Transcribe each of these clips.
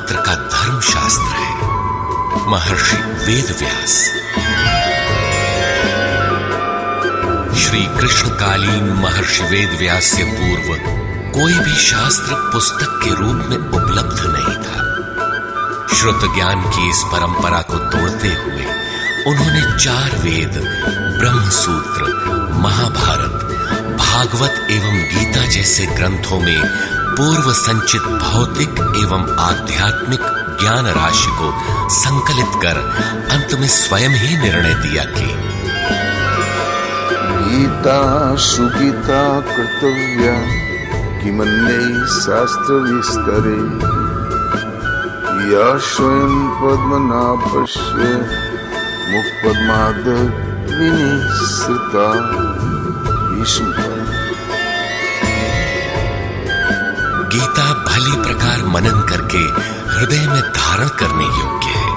मात्र का धर्मशास्त्र है। महर्षि वेदव्यास। श्री कृष्णकालीन महर्षि वेदव्यास से पूर्व कोई भी शास्त्र पुस्तक के रूप में उपलब्ध नहीं था। श्रुत ज्ञान की इस परंपरा को तोड़ते हुए उन्होंने 4 वेद, ब्रह्मसूत्र, महाभारत, भागवत एवं गीता जैसे ग्रंथों में पूर्व संचित भौतिक एवं आध्यात्मिक ज्ञान राशि को संकलित कर अंत में स्वयं ही निर्णय दिया कि गीता सुगीता कर्तव्या किमन्ये शास्त्र विस्तरे या स्वयं पद्मनाभस्य मुखपद्माद विनिसृता। गीता भली प्रकार मनन करके हृदय में धारण करने योग्य है,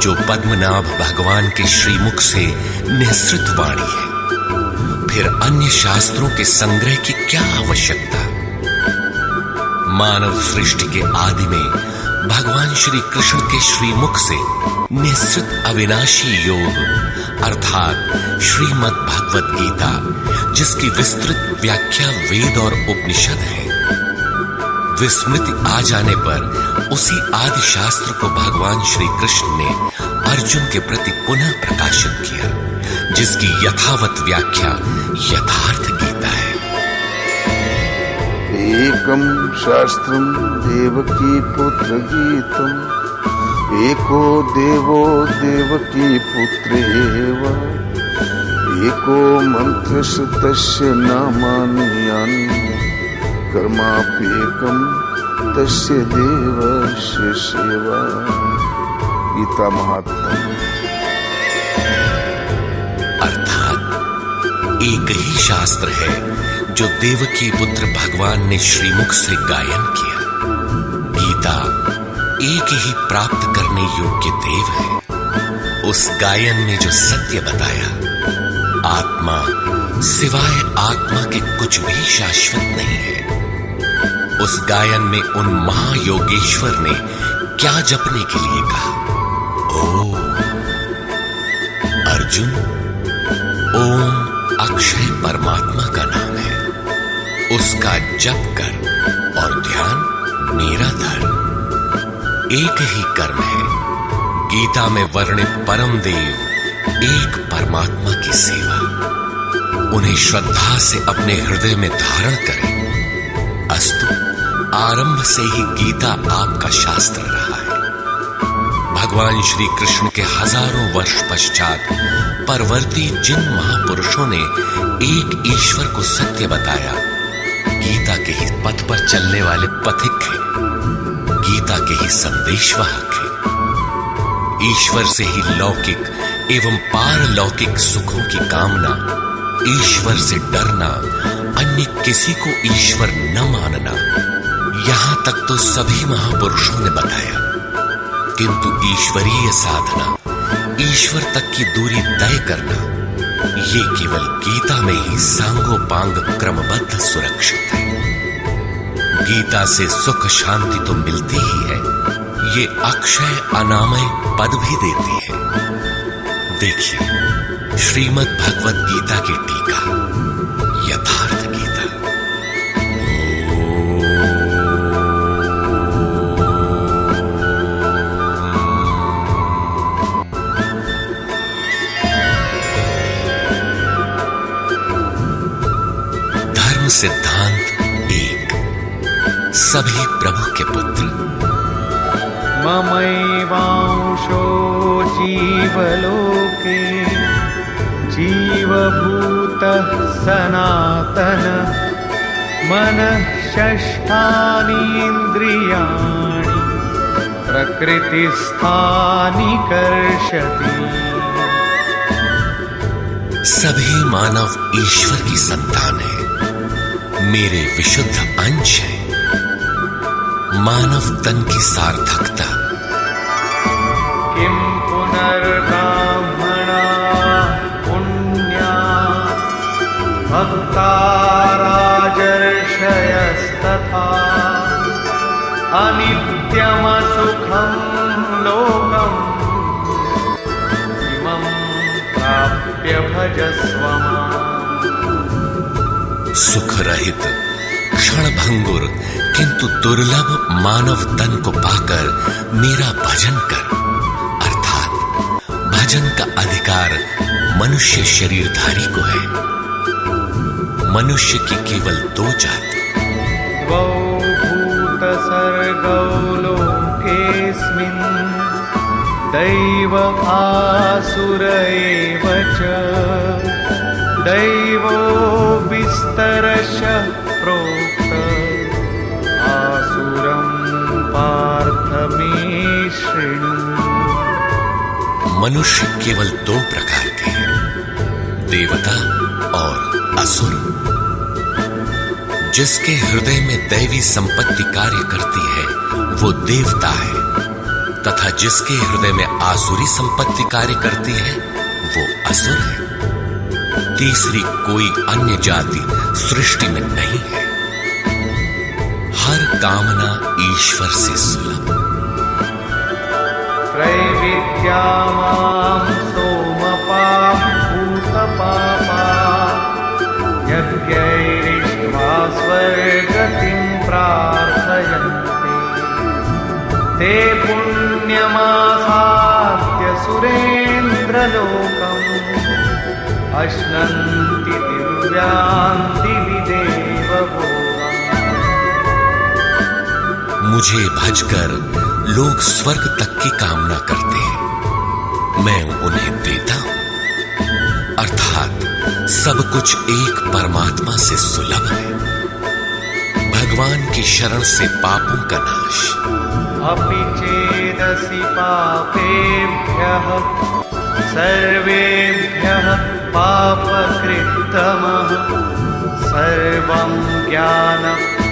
जो पद्मनाभ भगवान के श्रीमुख से निःसृत वाणी है। फिर अन्य शास्त्रों के संग्रह की क्या आवश्यकता? मानव सृष्टि के आदि में भगवान श्री कृष्ण के श्रीमुख से निःसृत अविनाशी योग अर्थात श्रीमद् भगवत गीता, जिसकी विस्तृत व्याख्या वेद और उपनिषद है, विस्मृति आ जाने पर उसी आदि शास्त्र को भगवान श्री कृष्ण ने अर्जुन के प्रति पुनः प्रकाशित किया, जिसकी यथावत व्याख्या यथार्थ गीता है। एकम शास्त्रम देवकी पुत्र गीतम, एको देवो देवकी पुत्रेव, एको मंत्रस्य तस्य नामानि यानि, कर्माप्येकम तस्य देवस्य सेवा। गीता महात्म्य। अर्थात एक ही शास्त्र है जो देवकी पुत्र भगवान ने श्रीमुख से गायन किया। गीता एक ही प्राप्त करने योग्य देव है। उस गायन में जो सत्य बताया, आत्मा सिवाय आत्मा के कुछ भी शाश्वत नहीं है। उस गायन में उन महायोगेश्वर ने क्या जपने के लिए कहा? ओम। अर्जुन, ओम अक्षय परमात्मा का नाम है, उसका जप कर और ध्यान मेरा धर। एक ही कर्म है। गीता में वर्णित परम देव एक परमात्मा की सेवा। उन्हें श्रद्धा से अपने हृदय में धारण करें। अस्तु, आरंभ से ही गीता आपका शास्त्र रहा है। भगवान श्री कृष्ण के हजारों वर्ष पश्चात परवर्ती जिन महापुरुषों ने एक ईश्वर को सत्य बताया, गीता के ही पथ पर चलने वाले पथिक हैं, गीता के ही संदेशवाहक हैं। ईश्वर से ही लौकिक एवं पारलौकिक सुखों की कामना, ईश्वर से डरना, अन्य किसी को ईश्वर न मानना, यहां तक तो सभी महापुरुषों ने बताया। किंतु ईश्वरीय साधना, ईश्वर तक की दूरी तय करना, ये केवल गीता में ही सांगोपांग क्रमबद्ध सुरक्षित है। गीता से सुख शांति तो मिलती ही है, ये अक्षय अनामय पद भी देती है। देखिए श्रीमद् भगवत गीता की टीका, यथार्थ गीता। धर्म सिद्धांत 1। सभी प्रभु के पुत्र। ममैवांशो जीवलोके जीवभूतः सनातन मनः षष्ठानि इन्द्रियाणि प्रकृतिस्थानि कर्षति। सभी मानव ईश्वर की संतान है, मेरे विशुद्ध अंश है। मानव तन की सार्थकता। किम पुनर्ब्रह्मणा पुण्या भक्ता राजर्षयस्तथा अनित्यानि नित्यमसुखं लोकम् इमं प्राप्य भजस्व माम्। सुख रहित क्षणभंगुर किंतु दुर्लभ मानव तन को पाकर मेरा भजन कर। अर्थात भजन का अधिकार मनुष्य शरीरधारी को है। मनुष्य की केवल दो जाति, द्वौ भूतसर्गौ लोकेऽस्मिन् दैव आसुर एव च। दैवो विस्तरशः प्रोक्त आसुरं पार्थ मे शृणु। मनुष्य केवल दो प्रकार के हैं, देवता और असुर। जिसके हृदय में दैवी संपत्ति कार्य करती है वो देवता है, तथा जिसके हृदय में आसुरी संपत्ति कार्य करती है वो असुर है। तीसरी कोई अन्य जाति सृष्टि में नहीं है। हर कामना ईश्वर से सुलभ। त्रैविद्या मां सोमपाः भूतपापाः यज्ञैरिष्ट्वा स्वर्गतिं प्रार्थयन्ते। ते पुण्यमासाद्य सुरेन्द्रलोकम् अश्नन्ति दिव्यान् दिवि देवभोगान्। मुझे भजकर लोग स्वर्ग तक की कामना करते हैं, मैं उन्हें देता हूं। अर्थात सब कुछ एक परमात्मा से सुलभ है। भगवान की शरण से पापों का नाश। अपि चेदसि पापेभ्यः सर्वेभ्यः पापकृत्तमः सर्वं ज्ञानप्लवेनैव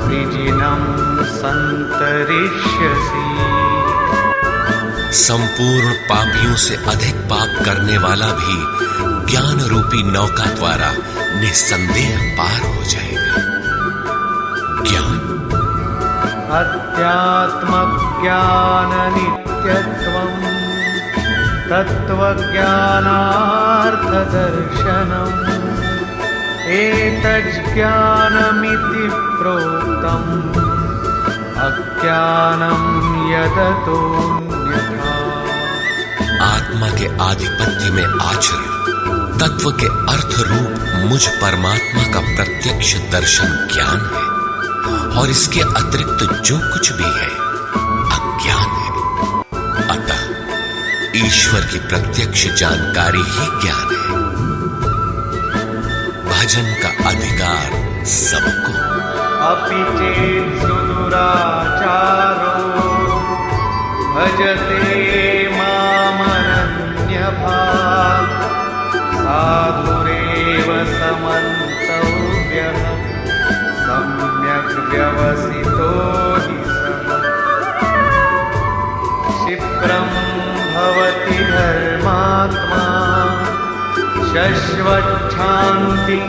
वृजिनं सन्तरिष्यसि। संपूर्ण पापियों से अधिक पाप करने वाला भी ज्ञान रूपी नौका द्वारा निस्संदेह पार हो जाएगा। ज्ञान अध्यात्मज्ञाननित्यत्वं तत्त्वज्ञानार्थदर्शनम् एतज्ज्ञानमिति प्रोक्तम् अज्ञानं यदतोऽन्यथा। आत्मा के आधिपत्य में आचरण, तत्व के अर्थ रूप मुझ परमात्मा का प्रत्यक्ष दर्शन ज्ञान है, और इसके अतिरिक्त जो कुछ भी है अज्ञान है। अतः ईश्वर की प्रत्यक्ष जानकारी ही ज्ञान है। भजन का अधिकार सबको। अपि चेत् सुदुराचारो भजते मामनन्यभाक् साधुरेव समन्तव्यः सम्यक् व्यवसितो हि सः। क्षिप्रं भवति धर्मात्मा शश्वच्छान्तिं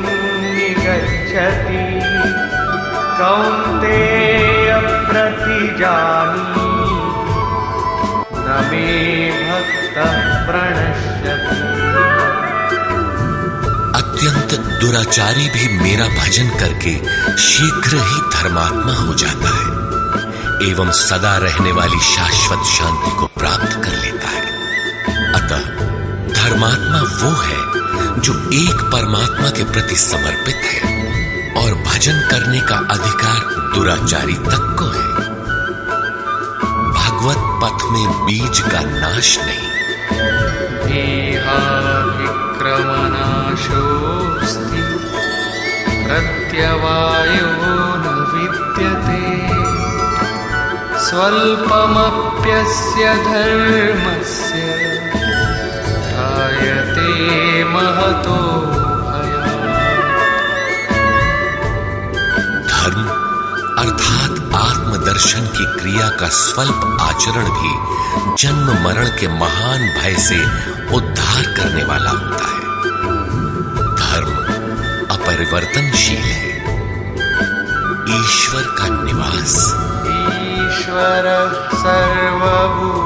निगच्छति। कौन्तेय प्रतिजानी न मे भक्तः प्रणश्यति। अत्यंत दुराचारी भी मेरा भजन करके शीघ्र ही धर्मात्मा हो जाता है एवं सदा रहने वाली शाश्वत शांति को प्राप्त कर लेता है। अतः धर्मात्मा वो है जो एक परमात्मा के प्रति समर्पित है, और भजन करने का अधिकार दुराचारी तक को है। भगवत पथ में बीज का नाश नहीं। देहाभिक्रमनाशोऽस्ति प्रत्यवायो न विद्यते। स्वल्पमप्यस्य धर्मस्य त्रायते महतो भयात्। धर्म अर्थात आत्मदर्शन की क्रिया का स्वल्प आचरण भी जन्म मरण के महान भय से उद्धार करने वाला होता है। धर्म अपरिवर्तनशील है। ईश्वर का निवास। ईश्वरः सर्वभूतानां